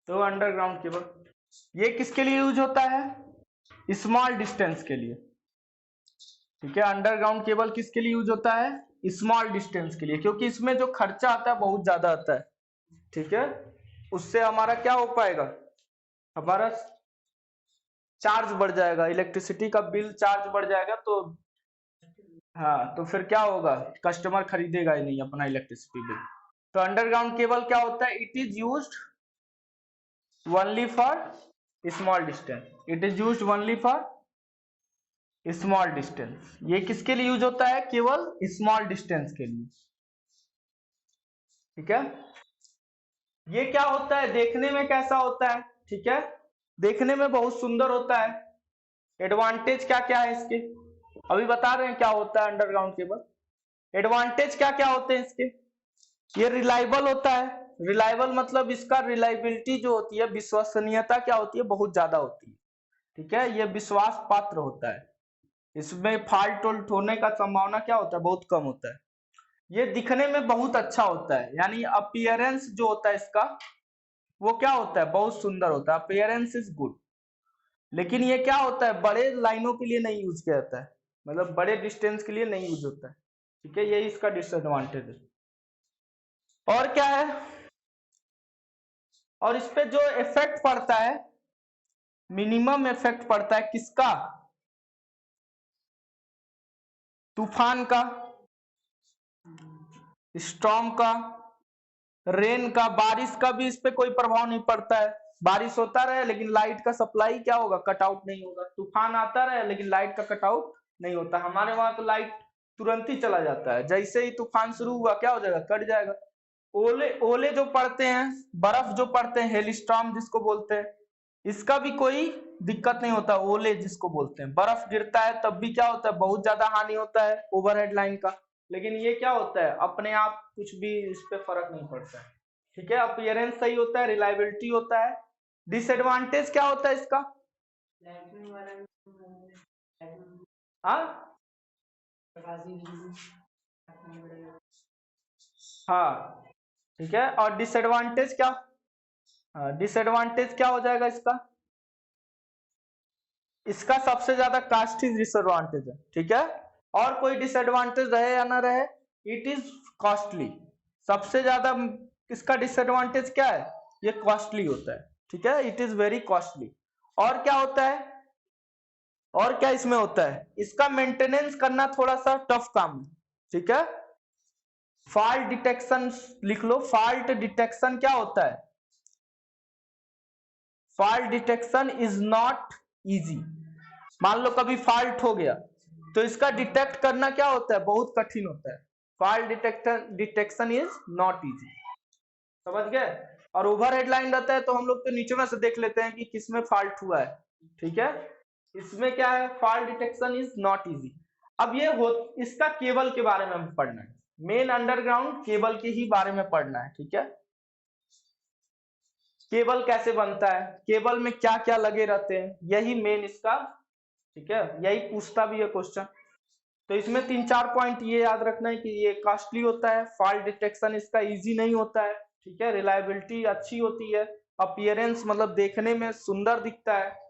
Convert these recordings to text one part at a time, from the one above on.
तो underground cable ये किसके लिए यूज होता है? स्मॉल डिस्टेंस के लिए। ठीक है, अंडरग्राउंड केबल किसके लिए यूज होता है? स्मॉल डिस्टेंस के लिए, क्योंकि इसमें जो खर्चा आता है बहुत ज्यादा आता है। ठीक है, उससे हमारा क्या हो पाएगा, हमारा चार्ज बढ़ जाएगा, इलेक्ट्रिसिटी का बिल चार्ज बढ़ जाएगा। तो हाँ, तो फिर क्या होगा, कस्टमर खरीदेगा ही नहीं अपना इलेक्ट्रिसिटी बिल। तो अंडरग्राउंड केबल क्या होता है? It is used only for small distance. It is used only for small distance. ये किसके लिए यूज होता है? केवल स्मॉल डिस्टेंस के लिए। ठीक है, ये क्या होता है, देखने में कैसा होता है? ठीक है, देखने में बहुत सुंदर होता है। एडवांटेज क्या क्या है इसके, अभी बता रहे हैं क्या होता है अंडरग्राउंड केबल। एडवांटेज क्या क्या होते हैं इसके? ये रिलायबल होता है। रिलायबल मतलब इसका रिलायबिलिटी जो होती है, विश्वसनीयता क्या होती है, बहुत ज्यादा होती है। ठीक है, ये विश्वास पात्र होता है। इसमें फॉल्ट वोल्ट होने का संभावना क्या होता है, बहुत कम होता है। ये दिखने में बहुत अच्छा होता है, यानी अपीयरेंस जो होता है इसका, वो क्या होता है, बहुत सुंदर होता है। Appearance is good. लेकिन ये क्या होता है, बड़े लाइनों के लिए नहीं यूज किया जाता है, मतलब बड़े डिस्टेंस के लिए नहीं यूज होता है। ठीक है, यही इसका डिसएडवांटेज है। और क्या है, और इस पे जो इफेक्ट पड़ता है, मिनिमम इफेक्ट पड़ता है किसका? तूफान का, स्टॉर्म का, रेन का, बारिश का भी इस पे कोई प्रभाव नहीं पड़ता है। बारिश होता रहे लेकिन लाइट का सप्लाई क्या होगा, कट आउट नहीं होगा। तूफान आता रहे लेकिन लाइट का कट आउट नहीं होता। हमारे वहां तो लाइट तुरंत ही चला जाता है, जैसे ही तूफान शुरू हुआ क्या हो जाएगा, कट जाएगा। ओले ओले जो पड़ते हैं, बर्फ जो पड़ते हैं, हेलिस्टॉर्म जिसको बोलते हैं, इसका भी कोई दिक्कत नहीं होता। ओले जिसको बोलते हैं, बर्फ गिरता है तब भी क्या होता है, बहुत ज्यादा हानि होता है ओवरहेड लाइन का। लेकिन ये क्या होता है, अपने आप कुछ भी इस पे फर्क नहीं पड़ता है। ठीक है, अपीयरेंस सही होता है, रिलायबिलिटी होता है। डिसएडवांटेज क्या होता है इसका? हाँ हाँ, ठीक है। और डिसएडवांटेज क्या, डिसएडवांटेज क्या हो जाएगा इसका? इसका सबसे ज्यादा कास्ट ही डिसएडवांटेज है। ठीक है, और कोई डिसएडवांटेज रहे या ना रहे, इट इज कॉस्टली। सबसे ज्यादा इसका डिसएडवांटेज क्या है, ये कॉस्टली होता है। ठीक है, इट इज वेरी कॉस्टली। और क्या होता है, और क्या इसमें होता है, इसका मेंटेनेंस करना थोड़ा सा टफ काम है। ठीक है, फॉल्ट डिटेक्शन लिख लो। फॉल्ट डिटेक्शन क्या होता है, fault detection is not easy. मान लो कभी फॉल्ट हो गया तो इसका डिटेक्ट करना क्या होता है, बहुत कठिन होता है। Fault detection is not easy, समझ गए। और ओवरहेड लाइन रहता है तो हम लोग तो नीचे में से देख लेते हैं कि किसमें फॉल्ट हुआ है। ठीक है, इसमें क्या है, fault detection is not easy. अब ये हो, इसका केबल के बारे में हमें पढ़ना है, मेन अंडरग्राउंड केबल के ही बारे में पढ़ना है। ठीक है, केबल कैसे बनता है, केबल में क्या क्या लगे रहते हैं, यही मेन इसका। ठीक है, यही पूछता भी है क्वेश्चन। तो इसमें 3-4 पॉइंट ये याद रखना है कि ये कॉस्टली होता है, फॉल्ट डिटेक्शन इसका इजी नहीं होता है। ठीक है, रिलायबिलिटी अच्छी होती है, अपीयरेंस मतलब देखने में सुंदर दिखता है।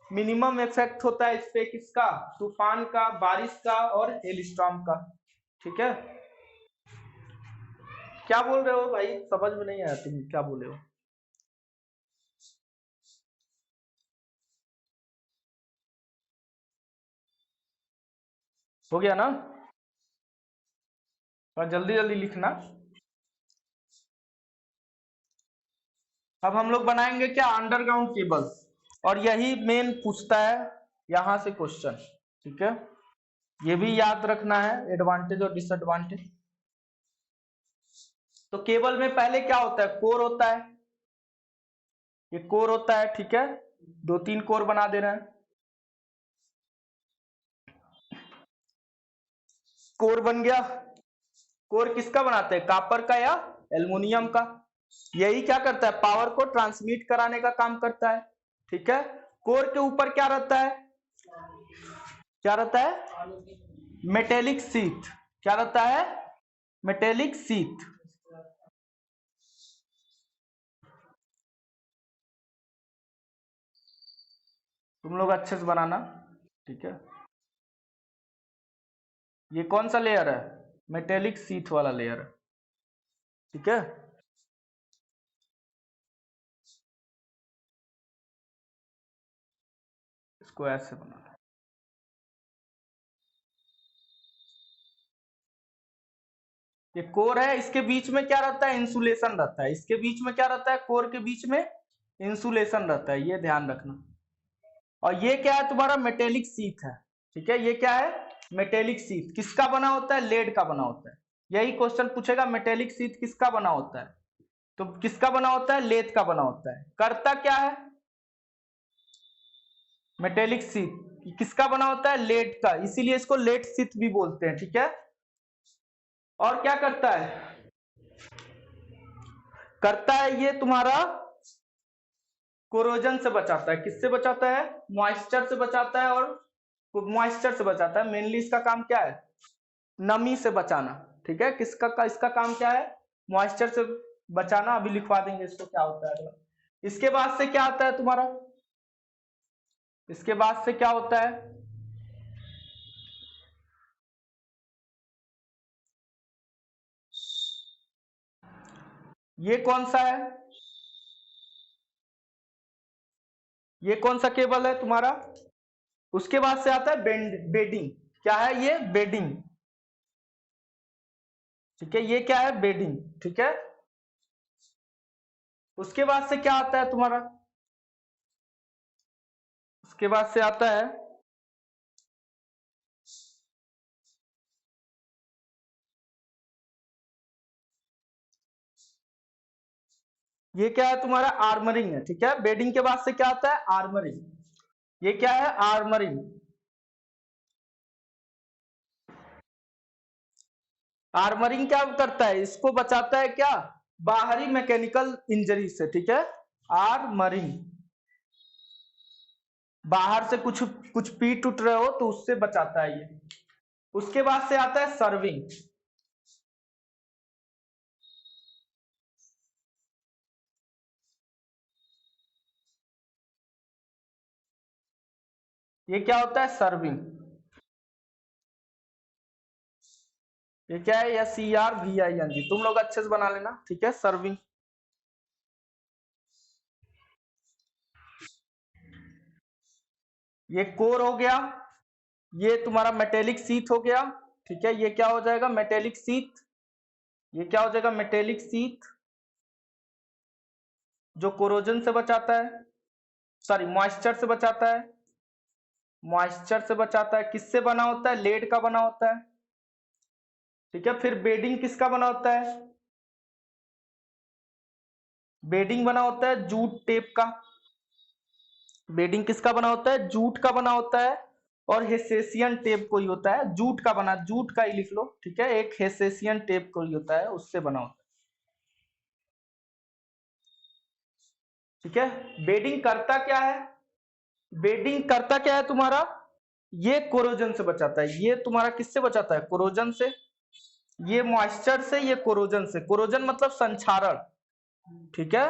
मिनिमम इफेक्ट होता है इस पे किसका, तूफान का, बारिश का और हेलस्टॉर्म का। ठीक है, क्या बोल रहे हो भाई, समझ में नहीं आया तुम क्या बोले हो। हो गया ना, और जल्दी जल्दी लिखना। अब हम लोग बनाएंगे क्या, अंडरग्राउंड केबल। और यही मेन पूछता है यहां से क्वेश्चन। ठीक है, ये भी याद रखना है, एडवांटेज और डिसएडवांटेज। तो केबल में पहले क्या होता है, कोर होता है, ये कोर होता है। ठीक है, 2-3 कोर बना दे रहे हैं। कोर बन गया। कोर किसका बनाते हैं, कापर का या एल्युमिनियम का। यही क्या करता है, पावर को ट्रांसमिट कराने का काम करता है। ठीक है, कोर के ऊपर क्या रहता है, क्या रहता है, मेटेलिक सीट। क्या रहता है, मेटेलिक सीट। तुम लोग अच्छे से बनाना, ठीक है। ये कौन सा लेयर है? मेटेलिक शीट वाला लेयर है, ठीक है। इसको ऐसे बनाना। ये कोर है, इसके बीच में क्या रहता है? इंसुलेशन रहता है। इसके बीच में क्या रहता है? कोर के बीच में इंसुलेशन रहता है, ये ध्यान रखना। और ये क्या है? तुम्हारा मेटेलिक शीट है, ठीक है। ये क्या है? मेटेलिक शीट किसका बना होता है? लेड का बना होता है। यही क्वेश्चन पूछेगा, मेटेलिक शीट किसका बना होता है? तो किसका बना होता है? लेड का बना होता है। करता क्या है? मेटेलिक शीट किसका बना होता है? लेड का, इसीलिए इसको लेड शीट भी बोलते हैं, ठीक है। और क्या करता है? करता है ये तुम्हारा कोरोजन से बचाता है। किससे बचाता है? मॉइस्चर से बचाता है। और मॉइस्चर से बचाता है। मेनली इसका काम क्या है? नमी से बचाना, ठीक है। इसका काम क्या है? मॉइस्चर से बचाना। अभी लिखवा देंगे इसको क्या होता है अगला। इसके बाद से क्या आता है तुम्हारा? इसके बाद से क्या होता है? ये कौन सा है? ये कौन सा केबल है तुम्हारा? उसके बाद से आता है बेडिंग। क्या है ये? बेडिंग, ठीक है। ये क्या है? बेडिंग, ठीक है। उसके बाद से क्या आता है तुम्हारा? उसके बाद से आता है ये क्या है तुम्हारा? आर्मरिंग है, ठीक है। बेडिंग के बाद से क्या आता है? आर्मरिंग। ये क्या है? आर्मरिंग। आर्मरिंग क्या करता है? इसको बचाता है क्या? बाहरी मैकेनिकल इंजरी से, ठीक है। आर्मरिंग, बाहर से कुछ कुछ पीट उठ रहे हो तो उससे बचाता है ये। उसके बाद से आता है सर्विंग। ये क्या होता है? सर्विंग। ये क्या है? SERVING। तुम लोग अच्छे से बना लेना, ठीक है। सर्विंग। ये कोर हो गया। ये तुम्हारा मेटेलिक शीट हो गया, ठीक है। ये क्या हो जाएगा? Metallic sheet. ये क्या हो जाएगा? मेटेलिक शीट, जो कोरोजन से बचाता है, सॉरी मॉइस्चर से बचाता है। मॉइस्चर से बचाता है। किससे बना होता है? लेड का बना होता है, ठीक है। फिर बेडिंग किसका बना होता है? बेडिंग बना होता है जूट टेप का। बेडिंग किसका बना होता है? जूट का बना होता है। और हेसेसियन टेप कोई होता है, जूट का बना, जूट का ही लिख लो, ठीक है। एक हेसेसियन टेप कोई होता है, उससे बना होता है, ठीक है। बेडिंग करता क्या है? बेडिंग करता क्या है तुम्हारा? ये कोरोजन से बचाता है। ये तुम्हारा किससे बचाता है? कोरोजन से। ये मॉइस्चर से, ये कोरोजन से। कोरोजन मतलब संक्षारण, ठीक है।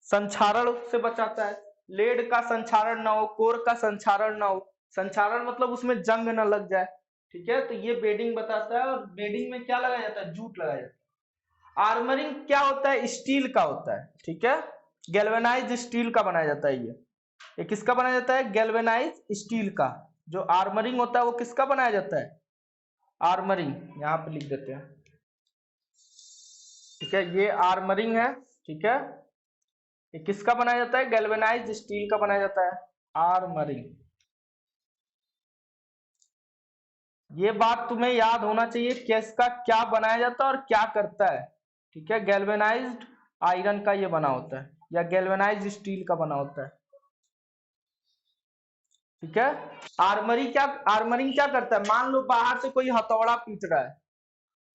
संक्षारण से बचाता है। लेड का संक्षारण ना हो, कोर का संक्षारण ना हो। संक्षारण मतलब उसमें जंग ना लग जाए, ठीक है। तो ये बेडिंग बताता है। और बेडिंग में क्या लगाया जाता है? जूट लगाया जाता है। आर्मरिंग क्या होता है? स्टील का होता है, ठीक है। गैल्वेनाइज स्टील का बनाया जाता है ये किसका बनाया जाता है? गैल्वेनाइज स्टील का। जो आर्मरिंग होता है वो किसका बनाया जाता है? आर्मरिंग, यहाँ पे लिख देते हैं, ठीक है। ये आर्मरिंग है, ठीक है। ये किसका बनाया जाता है? गैल्वेनाइज स्टील का बनाया जाता है, आर्मरिंग। ये बात तुम्हें याद होना चाहिए कि इसका क्या बनाया जाता है और क्या करता है, ठीक है। गैल्वेनाइज्ड आयरन का ये बना होता है, या गैल्वेनाइज्ड स्टील का बना होता है, ठीक है। आर्मरिंग क्या करता है? मान लो बाहर से कोई हथौड़ा पीट रहा है,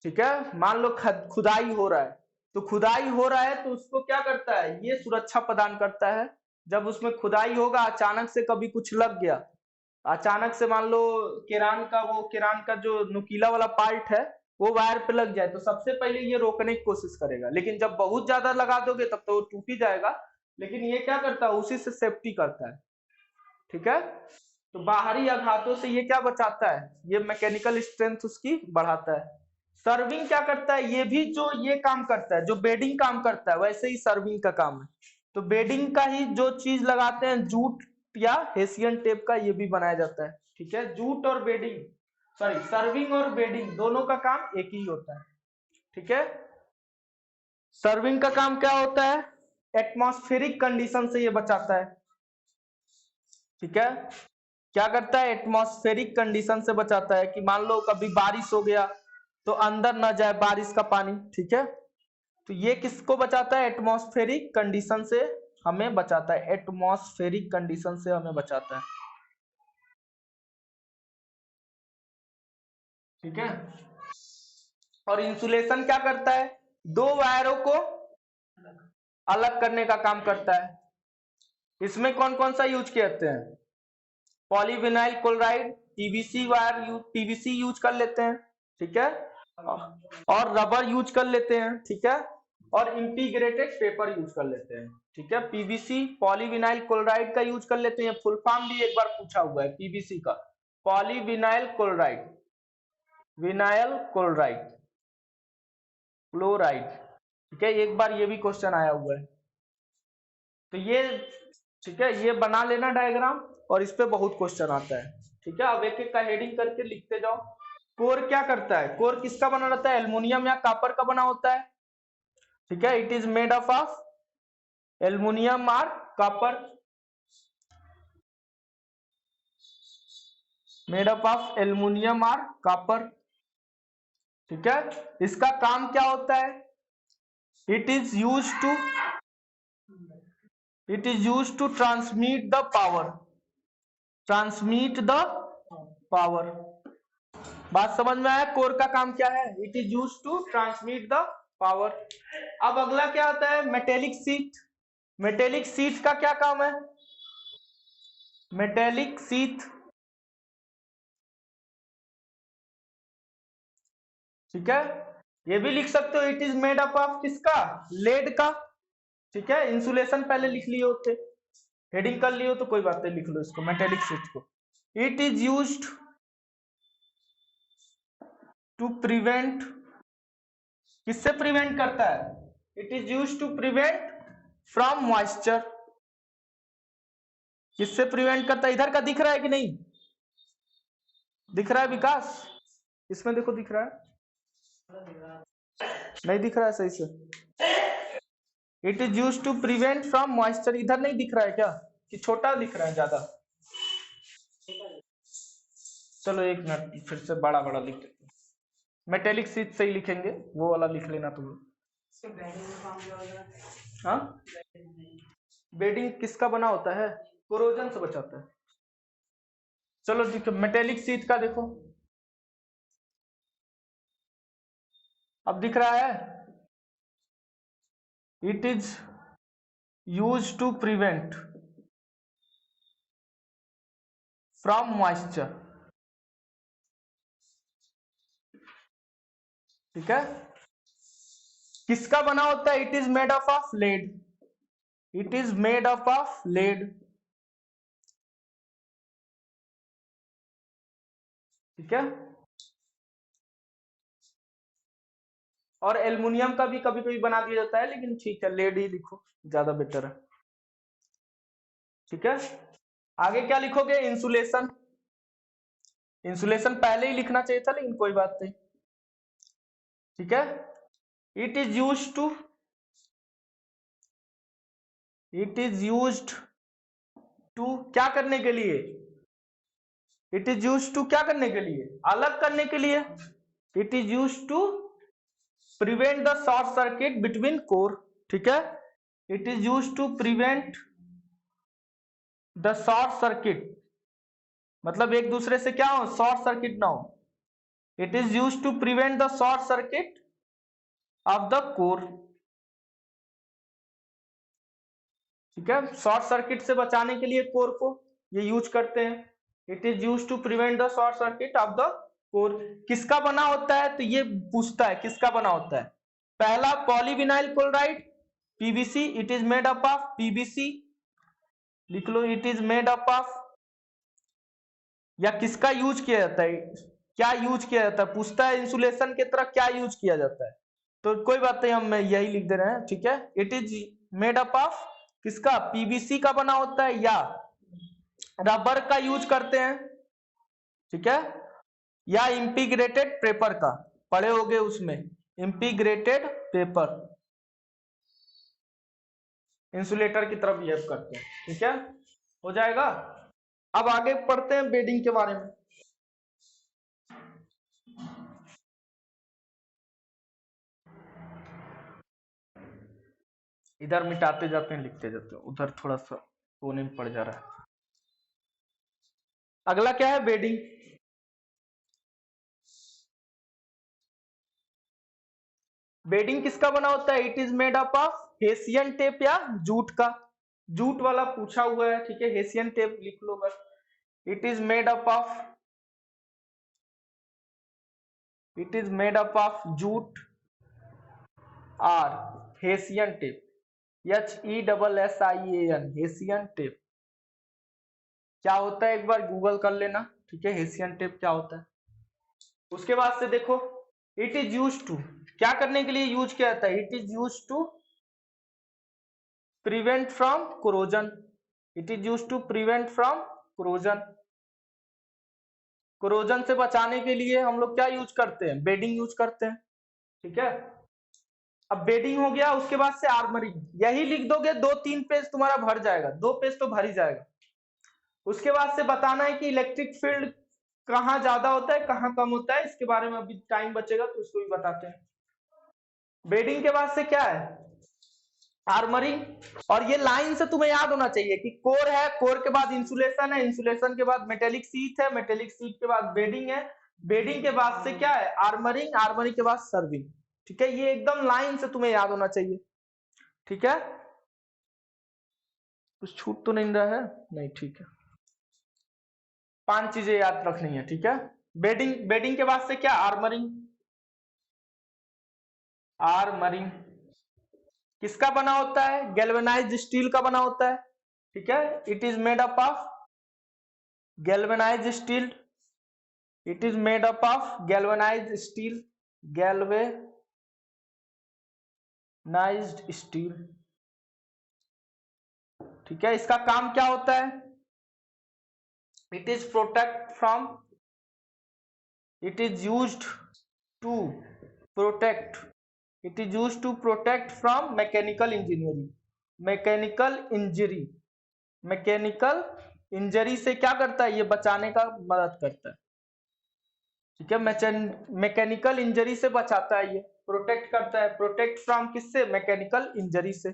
ठीक है। मान लो खुदाई हो रहा है, तो खुदाई हो रहा है तो उसको क्या करता है? ये सुरक्षा प्रदान करता है। जब उसमें खुदाई होगा, अचानक से कभी कुछ लग गया, अचानक से मान लो केरान का जो नुकीला वाला पार्ट है वो वायर पे लग जाए, तो सबसे पहले ये रोकने की कोशिश करेगा। लेकिन जब बहुत ज्यादा लगा दोगे तब तो वो टूट ही जाएगा। लेकिन ये क्या करता है? उसी से सेफ्टी करता है, ठीक है। तो बाहरी आघातों से ये क्या बचाता है, ये मैकेनिकल स्ट्रेंथ उसकी बढ़ाता है। सर्विंग क्या करता है, ये भी जो ये काम करता है, जो बेडिंग काम करता है, वैसे ही सर्विंग का काम है। तो बेडिंग का ही जो चीज लगाते हैं, जूट या हेसियन टेप का, ये भी बनाया जाता है। ठीक है, जूट और बेडिंग, सॉरी सर्विंग और बेडिंग दोनों का काम एक ही होता है। ठीक है, सर्विंग का काम क्या होता है, एटमॉस्फेरिक कंडीशन से ये बचाता है। ठीक है, क्या करता है, एटमॉस्फेरिक कंडीशन से बचाता है कि मान लो कभी बारिश हो गया तो अंदर ना जाए बारिश का पानी। ठीक है, तो ये किसको बचाता है, एटमॉस्फेरिक कंडीशन से हमें बचाता है, एटमॉस्फेरिक कंडीशन से हमें बचाता है। ठीक है, और इंसुलेशन क्या करता है, दो वायरों को अलग करने का काम करता है। इसमें कौन कौन सा यूज करते हैं, polyvinyl chloride, PVC wire, PVC use कर लेते हैं। ठीक है, और रबर यूज कर लेते हैं। ठीक है, और इंटीग्रेटेड पेपर यूज कर लेते हैं। ठीक है, पीवीसी पॉलीविनाइल क्लोराइड का यूज कर लेते हैं। फुल फॉर्म भी एक बार पूछा हुआ है पीवीसी का, polyvinyl chloride, vinyl chloride, chloride. ठीक है, एक बार ये भी क्वेश्चन आया हुआ है, तो ये ठीक है, ये बना लेना डायग्राम, और इस पे बहुत क्वेश्चन आता है। ठीक है, अब एक एक का हेडिंग करके लिखते जाओ। कोर क्या करता है, कोर किसका बना रहता है, एल्युमिनियम या कॉपर का बना होता है। ठीक है, it is made of aluminium और copper, made up of aluminium और कॉपर। ठीक है, इसका काम क्या होता है, it is use to, it is use to transmit the power, transmit the power. बात समझ में आया, कोर का काम क्या है, it is use to transmit the power. अब अगला क्या आता है, मेटेलिक शीट। मेटेलिक शीट का क्या काम है, मेटेलिक शीट। ठीक है, ये भी लिख सकते हो, it is made up of किसका, लेड का। ठीक है, इंसुलेशन पहले लिख लिए होते, हेडिंग कर लिए हो तो कोई बात नहीं, लिख लो इसको, मेटेलिक शीट को। It is used to prevent, किससे प्रिवेंट करता है, it is used to prevent from moisture. किससे प्रिवेंट करता है, इधर का दिख रहा है कि नहीं, दिख रहा है विकास, इसमें देखो दिख रहा है, नहीं दिख रहा है सही से। It is used to prevent from moisture, इधर नहीं दिख रहा है क्या, कि छोटा दिख रहा है ज्यादा, चलो एक मिनट फिर से बड़ा बड़ा लिख देते हैं, मेटेलिक शीट से ही लिखेंगे, वो वाला लिख लेना तुम। हाँ, बेडिंग किसका बना होता है, कोरोजन से बचाता है। चलो ठीक है, मेटेलिक शीट का देखो, अब दिख रहा है, it is use to prevent from moisture. ठीक है, किसका बना होता है, it is made of lead, it is made of lead. ठीक है, और एल्युमिनियम का भी कभी कभी बना दिया जाता है, लेकिन ठीक है लेड ही लिखो, ज्यादा बेटर है। ठीक है, आगे क्या लिखोगे, इंसुलेशन। इंसुलेशन पहले ही लिखना चाहिए था, लेकिन कोई बात नहीं। ठीक है, it is used to, it is used to क्या करने के लिए, इट इज यूज्ड टू क्या करने के लिए, अलग करने के लिए। It is used to prevent the short circuit between core. ठीक है, it is used to prevent the short circuit, मतलब एक दूसरे से क्या हो, शॉर्ट सर्किट ना हो। It is used to prevent the short circuit of the core. ठीक है, शॉर्ट सर्किट से बचाने के लिए कोर को ये यूज करते हैं। It is use to prevent the short circuit of the core. किसका बना होता है, तो ये पूछता है किसका बना होता है। पहला polyvinyl chloride, PVC, it is made up of PVC, लिख लो, it is made up of या किसका यूज किया जाता है, क्या यूज किया जाता है, पूछता है इंसुलेशन की तरह क्या यूज किया जाता है। तो कोई बात नहीं, हम यही लिख दे रहे हैं, ठीक है। It is made up of किसका, पीवीसी का बना होता है या रबर का यूज करते हैं, ठीक है, या इंटीग्रेटेड पेपर का, पढ़े होगे उसमें इंटीग्रेटेड पेपर इंसुलेटर की तरफ बिहेव करते हैं, ठीक है, हो जाएगा। अब आगे पढ़ते हैं बेडिंग के बारे में। इधर मिटाते जाते हैं, लिखते जाते हैं, उधर थोड़ा सा कोने में पड़ जा रहा है। अगला क्या है, बेडिंग। बेडिंग किसका बना होता है, it is made up of hessian tape या जूट का, जूट वाला पूछा हुआ है, ठीक है, हेसियन टेप लिख लो बस। It is made up of jute or hessian tape, HESSIAN, hessian tape क्या होता है एक बार गूगल कर लेना, ठीक है, हेसियन टेप क्या होता है। उसके बाद से देखो, इट इज यूज टू, क्या करने के लिए यूज किया जाता है, it is use to prevent from corrosion, it is use to prevent from corrosion, corrosion से बचाने के लिए हम लोग क्या यूज करते हैं, बेडिंग यूज करते हैं, ठीक है। अब बेडिंग हो गया, उसके बाद से आर्मरिंग, यही लिख दोगे 2-3 पेज तुम्हारा भर जाएगा, 2 पेज तो भर ही जाएगा। उसके बाद से बताना है कि इलेक्ट्रिक फील्ड कहाँ ज्यादा होता है कहाँ कम होता है, इसके बारे में अभी टाइम बचेगा तो उसको भी बताते हैं। बेडिंग के बाद से क्या है, आर्मरिंग, और ये लाइन से तुम्हें याद होना चाहिए कि कोर है, कोर के बाद इंसुलेशन है, इंसुलेशन के बाद मेटेलिक सीट है, मेटेलिक सीट के बाद बेडिंग है, बेडिंग के बाद से क्या है, आर्मरिंग, आर्मरिंग के बाद सर्विंग, ठीक है, ये एकदम लाइन से तुम्हें याद होना चाहिए, ठीक है। कुछ छूट तो नहीं रहा है, नहीं, ठीक है, 5 चीजें याद रखनी है, ठीक है। बेडिंग, बेडिंग के बाद से क्या, आर्मरिंग, आर्मरिंग किसका बना होता है, गैल्वेनाइज्ड स्टील का बना होता है, ठीक है। It is made up of galvanised steel, it is made up of galvanised steel, galvanised steel, ठीक है। इसका काम क्या होता है, it is protect from, it is used to protect, it is used to protect from mechanical engineering, mechanical injury, mechanical injury से क्या करता है, ये बचाने का मदद करता है, ठीक है, मैकेनिकल इंजरी से बचाता है, ये प्रोटेक्ट करता है, प्रोटेक्ट फ्रॉम किससे, मैकेनिकल इंजरी से,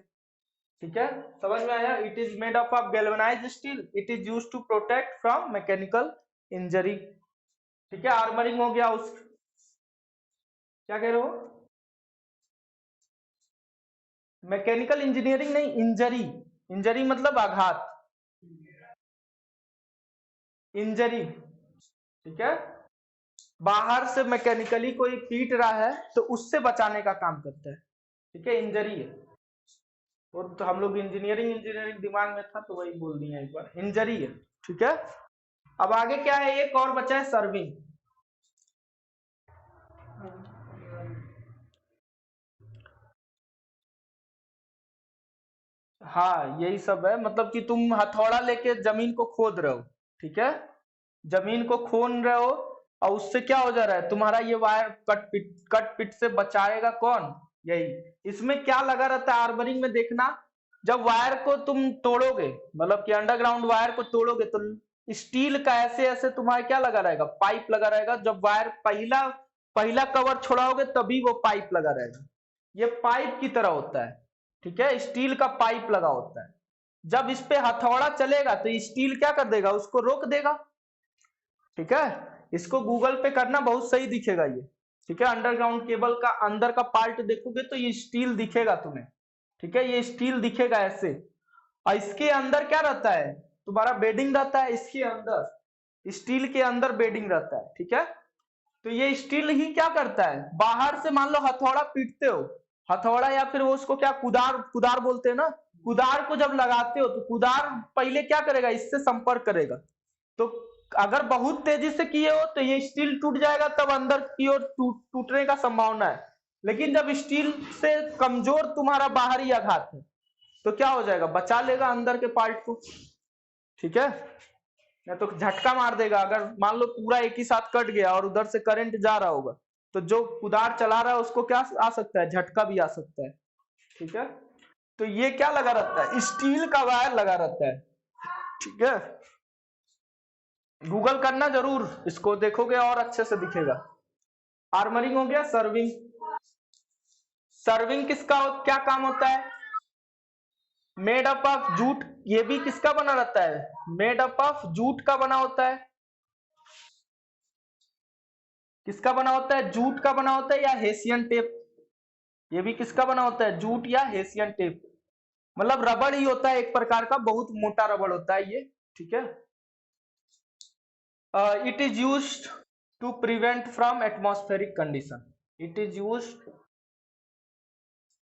ठीक है, समझ में आया। It is made up of galvanised steel, it is used to protect from mechanical injury, ठीक है। आर्मरिंग हो गया, उस क्या कह रहे हो, मैकेनिकल इंजीनियरिंग नहीं, इंजरी, इंजरी मतलब आघात, इंजरी, ठीक है, बाहर से मैकेनिकली कोई पीट रहा है तो उससे बचाने का काम करता है, ठीक है, इंजरी है। और तो हम लोग इंजीनियरिंग इंजीनियरिंग दिमाग में था तो वही बोल दिया एक बार, इंजरी है, ठीक है। अब आगे क्या है, एक और बचा है, सर्विंग। हाँ यही सब है, मतलब कि तुम हथौड़ा लेके जमीन को खोद रहे हो, ठीक है, जमीन को खोद रहे हो और उससे क्या हो जा रहा है, तुम्हारा ये वायर कट पिट से बचाएगा कौन, यही। इसमें क्या लगा रहता है आर्मरिंग में, देखना, जब वायर को तुम तोड़ोगे, मतलब कि अंडरग्राउंड वायर को तोड़ोगे तो स्टील का ऐसे ऐसे तुम्हारा क्या लगा रहेगा, पाइप लगा रहेगा, जब वायर पहला पहला कवर छोड़ाओगे तभी वो पाइप लगा रहेगा, ये पाइप की तरह होता है, ठीक है, स्टील का पाइप लगा होता है। जब इस पे हथौड़ा चलेगा तो स्टील क्या कर देगा, उसको रोक देगा, ठीक है। इसको गूगल पे करना, बहुत सही दिखेगा ये, ठीक है, अंडरग्राउंड केबल का अंदर का पार्ट देखोगे तो ये स्टील दिखेगा तुम्हें, ठीक है, ये स्टील दिखेगा ऐसे, और इसके अंदर क्या रहता है, तुम्हारा बेडिंग रहता है, इसके अंदर स्टील के अंदर बेडिंग रहता है, ठीक है। तो ये स्टील ही क्या करता है, बाहर से मान लो हथौड़ा पीटते हो, हथौड़ा या फिर वो उसको क्या, कुदार, कुदार बोलते हैं ना, कुदार को जब लगाते हो तो कुदार पहले क्या करेगा, इससे संपर्क करेगा, तो अगर बहुत तेजी से किए हो तो ये स्टील टूट जाएगा, तब अंदर की ओर टूटने का संभावना है। लेकिन जब स्टील से कमजोर तुम्हारा बाहरी आघात है तो क्या हो जाएगा, बचा लेगा अंदर के पार्ट को, ठीक है। या तो झटका मार देगा, अगर मान लो पूरा एक ही साथ कट गया और उधर से करंट जा रहा होगा तो जो कुदार चला रहा है उसको क्या आ सकता है, झटका भी आ सकता है, ठीक है। तो ये क्या लगा रहता है, स्टील का वायर लगा रहता है, ठीक है। गूगल करना जरूर, इसको देखोगे और अच्छे से दिखेगा। आर्मरिंग हो गया। सर्विंग, सर्विंग किसका क्या काम होता है, मेड अप ऑफ जूट, ये भी किसका बना रहता है, मेड अप ऑफ जूट का बना होता है। किसका बना होता है, जूट का बना होता है या हेसियन टेप, ये भी किसका बना होता है, जूट या हेसियन टेप, मतलब रबड़ ही होता है एक प्रकार का, बहुत मोटा रबड़ होता है ये, ठीक है। It is used to prevent from atmospheric condition, it is used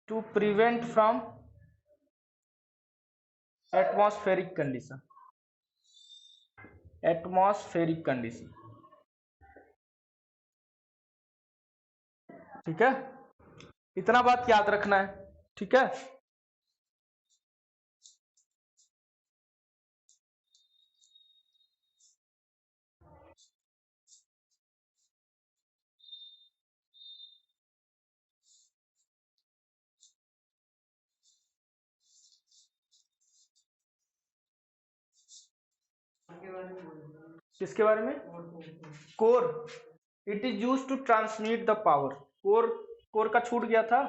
to prevent from atmospheric condition, atmospheric condition, ठीक है। इतना बात याद रखना है, ठीक है। किसके बारे में, core, it is use to transmit the power, core, core का छूट गया था,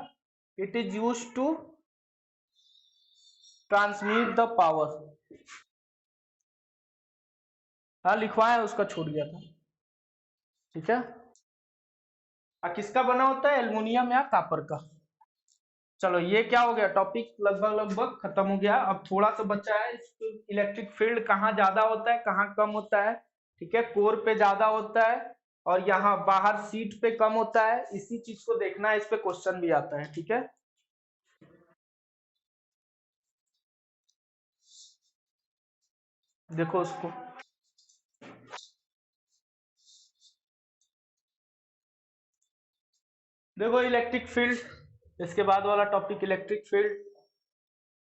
it is use to transmit the power, हाँ लिखवाया, उसका छूट गया था, ठीक है। किसका बना होता है, एल्युमिनियम या कॉपर का। चलो ये क्या हो गया, टॉपिक लगभग लगभग खत्म हो गया। अब थोड़ा सा बचा है, इलेक्ट्रिक फील्ड कहाँ ज्यादा होता है कहाँ कम होता है, ठीक है। कोर पे ज्यादा होता है और यहाँ बाहर सीट पे कम होता है, इसी चीज को देखना है, इस पे क्वेश्चन भी आता है, ठीक है। देखो उसको, देखो इलेक्ट्रिक फील्ड, इसके बाद वाला टॉपिक इलेक्ट्रिक फील्ड,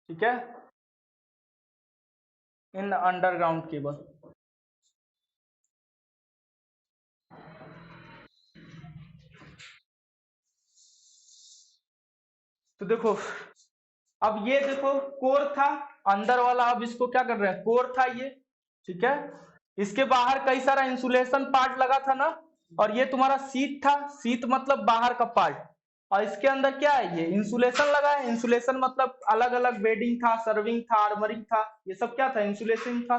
ठीक है, इन अंडरग्राउंड केबल। तो देखो अब ये देखो कोर था अंदर वाला, अब इसको क्या कर रहे हैं, कोर था ये, ठीक है। इसके बाहर कई सारा इंसुलेशन पार्ट लगा था ना, और ये तुम्हारा शीट था, शीट मतलब बाहर का पार्ट, और इसके अंदर क्या है, ये इंसुलेशन लगा है, इंसुलेशन मतलब अलग अलग बेडिंग था, सर्विंग था, आर्मरिंग था, ये सब क्या था, इंसुलेशन था।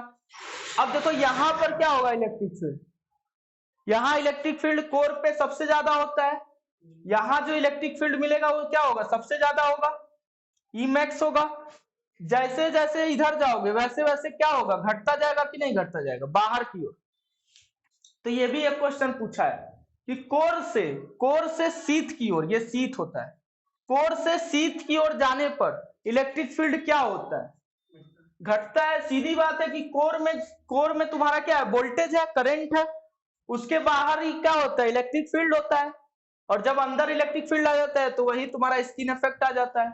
अब देखो यहाँ पर क्या होगा, इलेक्ट्रिक फील्ड, यहाँ इलेक्ट्रिक फील्ड कोर पे सबसे ज्यादा होता है, यहाँ जो इलेक्ट्रिक फील्ड मिलेगा वो क्या होगा, सबसे ज्यादा होगा, ई मैक्स होगा। जैसे जैसे इधर जाओगे वैसे वैसे क्या होगा, घटता जाएगा कि नहीं घटता जाएगा बाहर की ओर। तो ये भी एक क्वेश्चन पूछा है कि कोर से शीथ की ओर, ये शीथ होता है, कोर से शीथ की ओर जाने पर इलेक्ट्रिक फील्ड क्या होता है, घटता है। सीधी बात है कि कोर में तुम्हारा क्या है, वोल्टेज है, करंट है, उसके बाहर ही क्या होता है, इलेक्ट्रिक फील्ड होता है, और जब अंदर इलेक्ट्रिक फील्ड आ जाता है तो वही तुम्हारा स्किन इफेक्ट आ जाता है,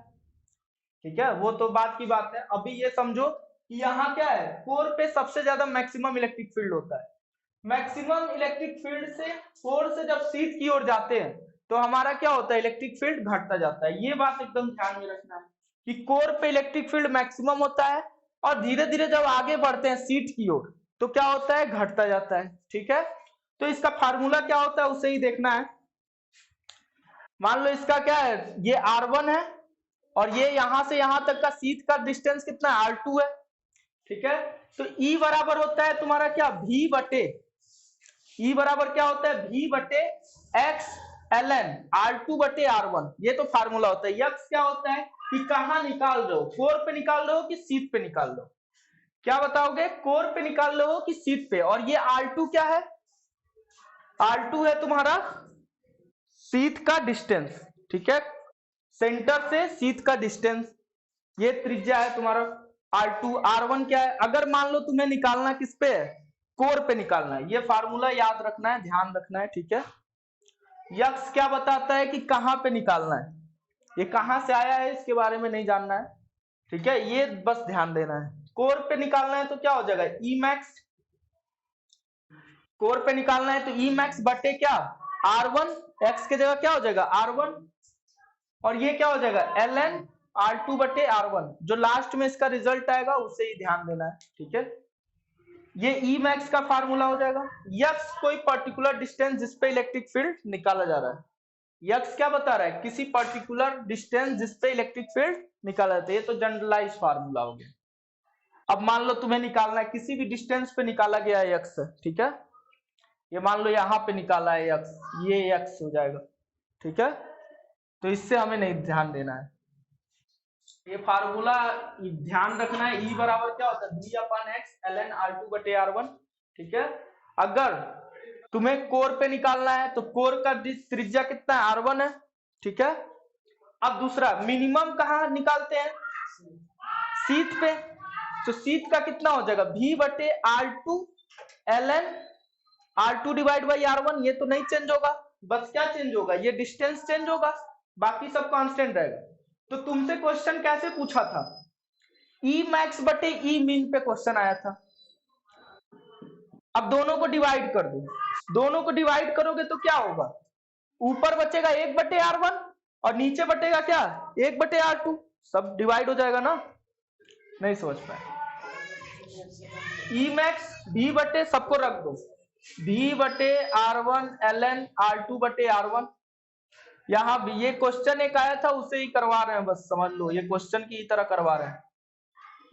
ठीक है। वो तो बात की बात है, अभी ये समझो कि यहाँ क्या है, कोर पे सबसे ज्यादा मैक्सिमम इलेक्ट्रिक फील्ड होता है। मैक्सिमम इलेक्ट्रिक फील्ड से कोर से जब शीथ की ओर जाते हैं तो हमारा क्या होता है, इलेक्ट्रिक फील्ड घटता जाता है। ये बात एकदम ध्यान में रखना है कि कोर पे इलेक्ट्रिक फील्ड मैक्सिमम होता है, और धीरे धीरे जब आगे बढ़ते हैं शीथ की ओर तो क्या होता है, घटता जाता है, ठीक है। तो इसका फार्मूला क्या होता है उसे ही देखना है। मान लो इसका क्या है, ये R1 है, और ये यहां से यहां तक का शीथ का डिस्टेंस कितना है, R2 है, ठीक है। तो E बराबर होता है तुम्हारा क्या, V बटे, E बराबर क्या होता है, V बटे एक्स ln R2 बटे R1, ये तो फार्मूला होता है। यक्स क्या होता है कि कहाँ निकाल रहे हो, कोर पे निकाल रहे हो कि शीथ पे निकाल रहे हो, क्या बताओगे, कोर पे निकाल रहे हो कि शीथ पे। और ये R2 क्या है, R2 है तुम्हारा शीथ का डिस्टेंस, ठीक है, सेंटर से शीथ का डिस्टेंस, ये त्रिज्या है तुम्हारा R2। R1 क्या है, अगर मान लो तुम्हें निकालना किस पे है, कोर पे निकालना है। ये फार्मूला याद रखना है, ध्यान रखना है, ठीक है। यक्स क्या बताता है कि कहां पे निकालना है, ये कहां से आया है इसके बारे में नहीं जानना है, ठीक है, ये बस ध्यान देना है। कोर पे निकालना है तो क्या हो जाएगा, ई मैक्स, कोर पे निकालना है तो ई मैक्स बटे क्या, R1, एक्स की जगह क्या हो जाएगा R1, और ये क्या हो जाएगा ln R2 बटे R1, जो लास्ट में इसका रिजल्ट आएगा उसे ही ध्यान देना है, ठीक है। ये ई मैक्स का फार्मूला हो जाएगा। यक्स कोई पर्टिकुलर डिस्टेंस जिस पे इलेक्ट्रिक फील्ड निकाला जा रहा है, यक्स क्या बता रहा है, किसी पर्टिकुलर डिस्टेंस जिस पे इलेक्ट्रिक फील्ड निकाला जाता है, ये तो जनरलाइज फार्मूला हो गया। अब मान लो तुम्हें निकालना है, किसी भी डिस्टेंस पे निकाला गया है यक्स, ठीक है, ये मान लो यहाँ पे निकाला है यक्स, ये यक्स हो जाएगा, ठीक है, तो इससे हमें नहीं ध्यान देना है। ये फार्मूला ध्यान रखना है, ई बराबर क्या होता है V/x ln R2 बटे R1, ठीक है। अगर तुम्हें कोर पे निकालना है तो कोर का त्रिज्या कितना है, R1 है, ठीक है। अब दूसरा मिनिमम कहाँ निकालते हैं, शीत पे, तो शीत का कितना हो जाएगा V बटे R2 ln R2 divide by R1, ये तो नहीं चेंज होगा, बस क्या चेंज होगा, ये डिस्टेंस चेंज होगा, बाकी सब कांस्टेंट रहेगा। तो तुमसे क्वेश्चन कैसे पूछा था, ई मैक्स बटे ई मीन पे क्वेश्चन आया था। अब दोनों को डिवाइड कर दो, दोनों को डिवाइड करोगे तो क्या होगा, ऊपर बचेगा 1/R1 और नीचे बटेगा क्या 1/R2, सब डिवाइड हो जाएगा ना, नहीं समझ पाए। ई मैक्स V बटे सबको रख दो, V बटे R1 ln R2 बटे R1, यहाँ भी ये क्वेश्चन एक आया था उसे ही करवा रहे हैं, बस समझ लो, ये क्वेश्चन की तरह करवा रहे हैं।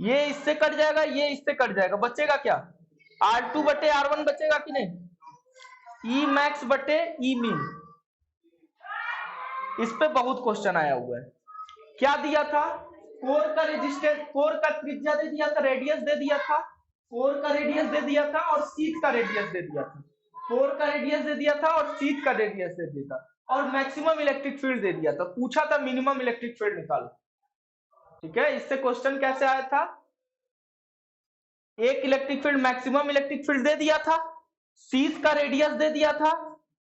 ये इससे कट जाएगा, ये इससे कट जाएगा, बचेगा क्या R2 बटे R1 बचेगा कि नहीं, ई मैक्स बटे ई मीन। इस पे बहुत क्वेश्चन आया हुआ है। क्या दिया था, कोर का रेजिस्टेंस, कोर का त्रिज्या दे दिया था, रेडियस दे दिया था, कोर का रेडियस दे दिया था और शीत का रेडियस दे दिया था, कोर का रेडियस दे दिया था और शीत का रेडियस दे दिया था, और मैक्सिमम इलेक्ट्रिक फील्ड दे दिया था, पूछा था मिनिमम इलेक्ट्रिक फील्ड निकालो, ठीक है। इससे क्वेश्चन कैसे आया था, एक electric field maximum electric field दे दिया था, शीत का रेडियस दे दिया था,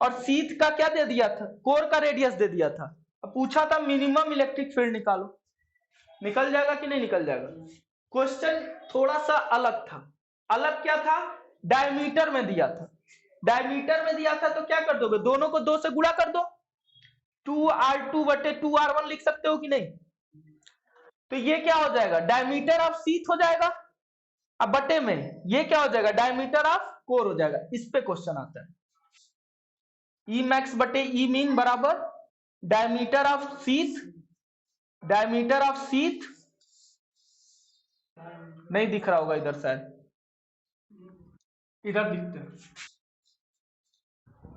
और शीत का क्या दे दिया था, कोर का रेडियस दे दिया था, अब पूछा था मिनिमम इलेक्ट्रिक फील्ड निकालो, निकल जाएगा कि नहीं निकल जाएगा। क्वेश्चन थोड़ा सा अलग था, अलग क्या था, डायमीटर में दिया था, डायमीटर में दिया था तो क्या कर दोगे, दोनों को 2 से गुणा कर दो, 2R2 बटे 2R1 लिख सकते हो कि नहीं, तो ये क्या हो जाएगा डायमीटर ऑफ शीत हो जाएगा, अब बटे में ये क्या हो जाएगा डायमीटर ऑफ कोर हो जाएगा। इस पे क्वेश्चन आता है, ई मैक्स बटे ई मीन बराबर डायमीटर ऑफ शीत, डायमीटर ऑफ शीत, नहीं दिख रहा होगा इधर शायद, इधर दिखते हैं,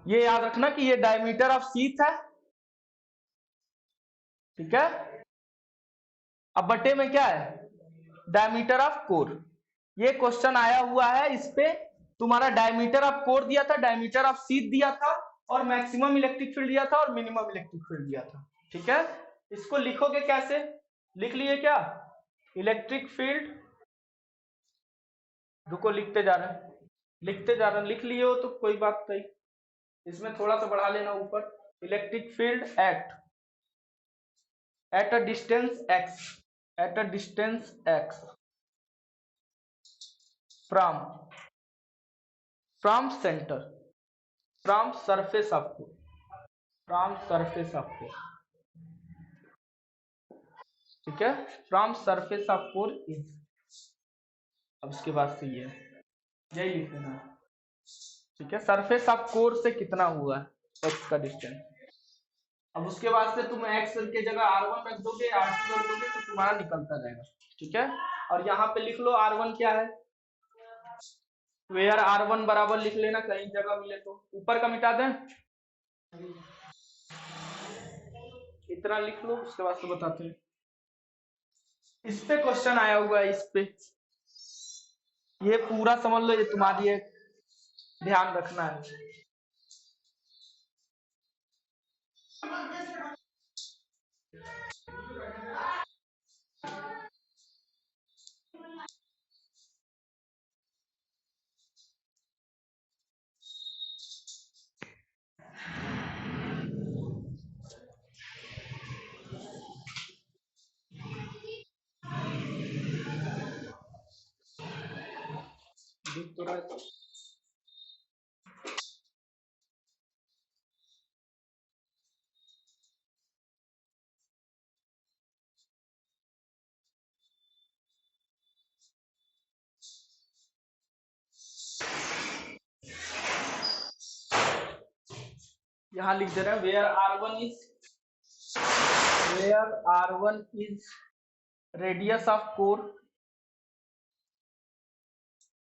ये याद रखना कि ये डायमीटर ऑफ शीत है, ठीक है। अब बटे में क्या है डायमीटर ऑफ कोर, ये क्वेश्चन आया हुआ है, इस पे तुम्हारा डायमीटर ऑफ कोर दिया था, डायमीटर ऑफ शीत दिया था, और मैक्सिमम इलेक्ट्रिक फील्ड दिया था और मिनिमम इलेक्ट्रिक फील्ड दिया था, ठीक है। इसको लिखोगे कैसे, लिख लिए क्या, इलेक्ट्रिक फील्ड, रुको लिखते जा रहे हैं, लिखते जा रहे हैं, लिख लिए हो तो कोई बात नहीं, इसमें थोड़ा सा बढ़ा लेना ऊपर, electric field at a distance x, at a distance x from centre, from surface of core, from surface of core, ठीक है, from surface of core is, अब इसके बाद से ये यही लिख देना, ठीक है, सरफेस ऑफ कोर से कितना हुआ है x का डिस्टेंस, अब उसके बाद से तुम x के जगह R1 रख दोगे, R2 रख दोगे तो तुम्हारा निकलता जाएगा, ठीक है। और यहाँ पे लिख लो R1 क्या है, वेयर R1 बराबर लिख लेना, कहीं जगह मिले तो ऊपर का मिटा दें, इतना लिख लो, उसके बाद से बताते हैं। इस पे क्वेश्चन आया हुआ है, इस पे ये पूरा समझ लो, ये तुम्हारी ध्यान रखना है। दिख तो रहा है। यहाँ लिख दे रहे हैं where R1 is radius of core,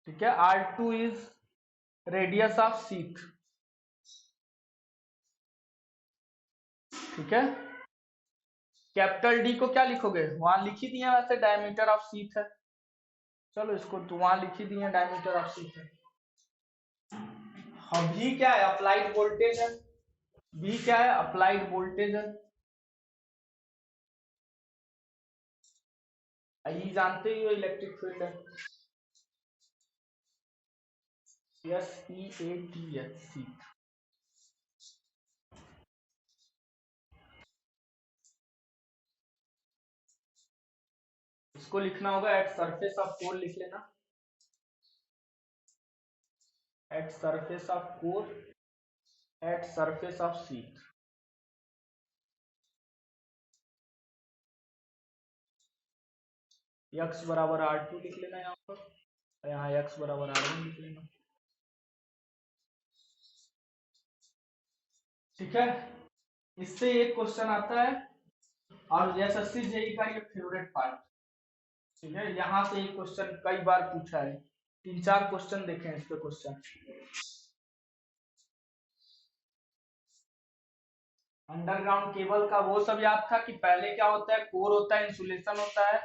ठीक है, R2 is radius of sheath, ठीक है। कैपिटल डी को क्या लिखोगे, वहां लिख ही दिया वैसे, डायमीटर ऑफ शीथ है, चलो इसको तो वहां लिख ही दिए, डायमीटर ऑफ शीथ है। अब भी क्या है, अप्लाइड वोल्टेज है, बी क्या है, अप्लाइड वोल्टेज है, ये जानते ही हो इलेक्ट्रिक फील्ड है, SEATH। इसको लिखना होगा एट सरफेस ऑफ कोर, लिख लेना at surface of core at surface of sheath. x बराबर R2 लिख लेना यहाँ पर, यहाँ x बराबर R1 लिख लेना, ठीक है। इससे एक क्वेश्चन आता है और एसएससी जेई का ये फेवरेट पार्ट, ठीक है, यहाँ से एक क्वेश्चन कई बार पूछा है, 3-4 क्वेश्चन देखे हैं इस पे क्वेश्चन। अंडरग्राउंड केबल का वो सब याद था कि पहले क्या होता है, कोर होता है, इंसुलेशन होता है,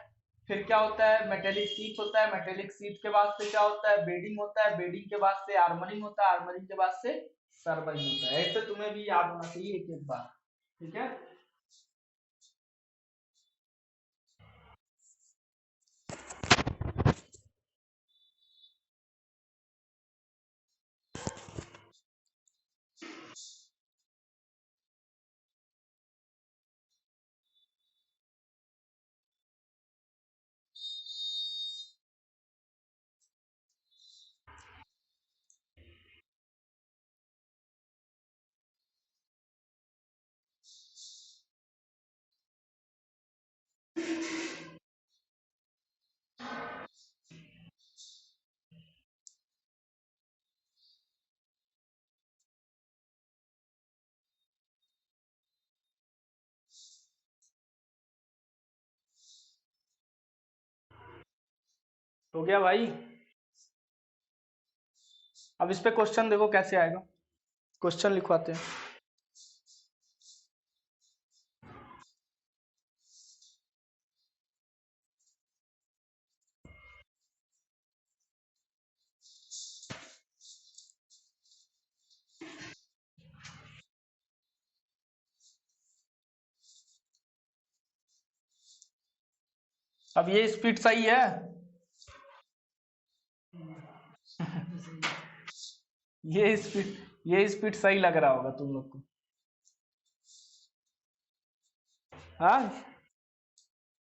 फिर क्या होता है, मेटेलिक शीट होता है, मेटेलिक शीट के बाद से क्या होता है, बेडिंग होता है, बेडिंग के बाद से आर्मरिंग होता है, आर्मरिंग के बाद से सर्वरिंग होता है। ऐसे तुम्हें भी याद होना चाहिए एक एक बार, ठीक है। हो गया भाई। अब इस पे क्वेश्चन देखो कैसे आएगा, क्वेश्चन लिखवाते हैं। अब ये स्पीड सही है, ये स्पीड सही लग रहा होगा तुम लोग को, हाँ,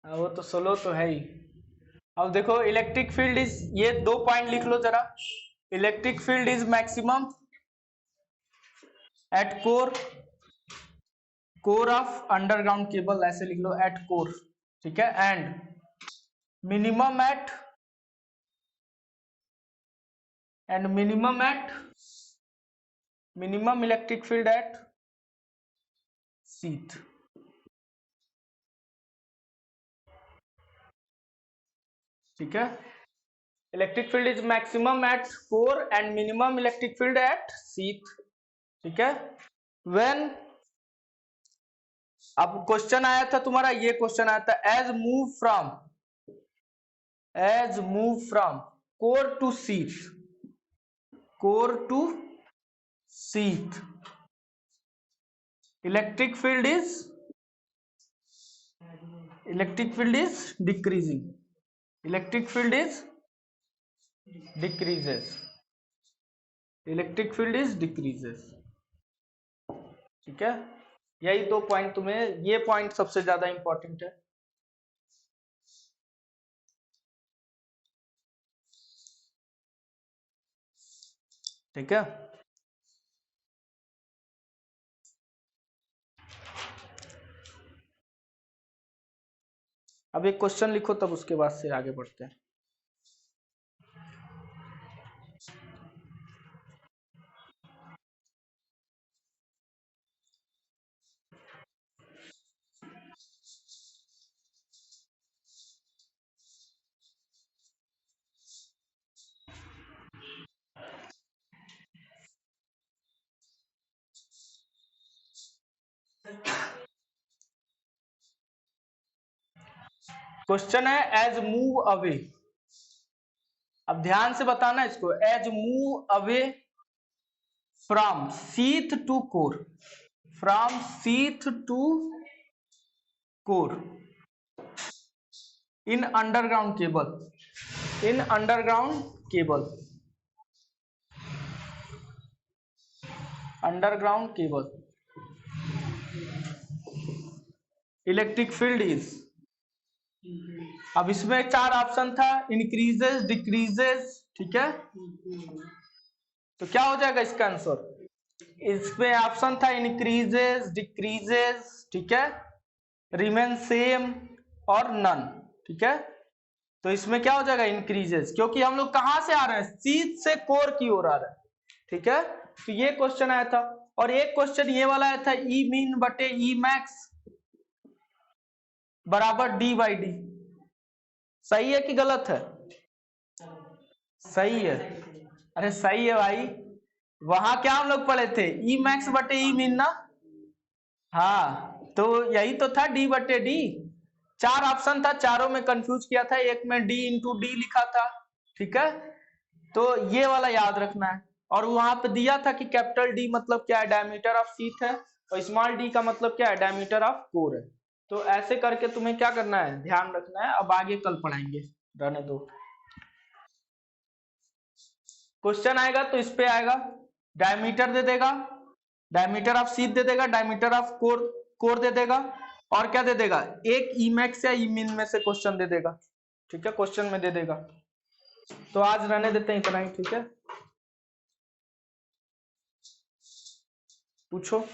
वो तो स्लो तो है ही। अब देखो इलेक्ट्रिक फील्ड इज, ये 2 पॉइंट लिख लो जरा, electric field is maximum at core of underground cable, ऐसे लिख लो एट कोर, ठीक है, and minimum at minimum electric field at sheath, ठीक है। Electric field is maximum at core and minimum electric field at sheath, ठीक है। When, अब क्वेश्चन आया था तुम्हारा, ये क्वेश्चन आया था, as move from core to sheath electric field is decreasing, electric field is decreases, electric field is decreases, ठीक है। यही 2 पॉइंट तुम्हें, ये पॉइंट सबसे ज्यादा इंपॉर्टेंट है। ठीक है। अब एक क्वेश्चन लिखो, तब उसके बाद से आगे बढ़ते हैं। क्वेश्चन है एज मूव अवे। अब ध्यान से बताना इसको, as move away from sheath to core, from sheath to core in underground cable, in underground cable, underground cable electric field is. अब इसमें 4 ऑप्शन था, इंक्रीजेस, डिक्रीजेस, ठीक है। तो क्या हो जाएगा इसका आंसर? इसमें ऑप्शन था इंक्रीजेस, डिक्रीजेस, ठीक है, रिमेन सेम और नन, ठीक है। तो इसमें क्या हो जाएगा? इंक्रीजेस, क्योंकि हम लोग कहां से आ रहे हैं? शीथ से कोर की ओर आ रहे हैं, ठीक है। तो ये क्वेश्चन आया था। और एक क्वेश्चन ये वाला आया था, ई मीन बटे ई मैक्स बराबर डी बाई डी। सही है कि गलत है? सही है। अरे सही है भाई, वहां क्या हम लोग पढ़े थे? ई मैक्स बटे ई मीन ना। हाँ, तो यही तो था, डी बटे डी। 4 ऑप्शन था, चारों में कंफ्यूज किया था, एक में डी इंटू डी लिखा था, ठीक है। तो ये वाला याद रखना है। और वहां पे दिया था कि कैपिटल डी मतलब क्या है? डायमीटर ऑफ शीथ है, और स्मॉल डी का मतलब क्या है? डायमीटर ऑफ कोर है। तो ऐसे करके तुम्हें क्या करना है? ध्यान रखना है। अब आगे कल पढ़ाएंगे, रहने दो। क्वेश्चन आएगा तो इस पे आएगा, डायमीटर दे देगा, डायमीटर ऑफ शीथ दे देगा, डायमीटर ऑफ कोर कोर दे देगा, और क्या दे देगा? एक ई मैक्स या ई मिन में से क्वेश्चन दे देगा, ठीक है, क्वेश्चन में दे देगा। तो आज रहने देते हैं इतना ही, ठीक है। पूछो।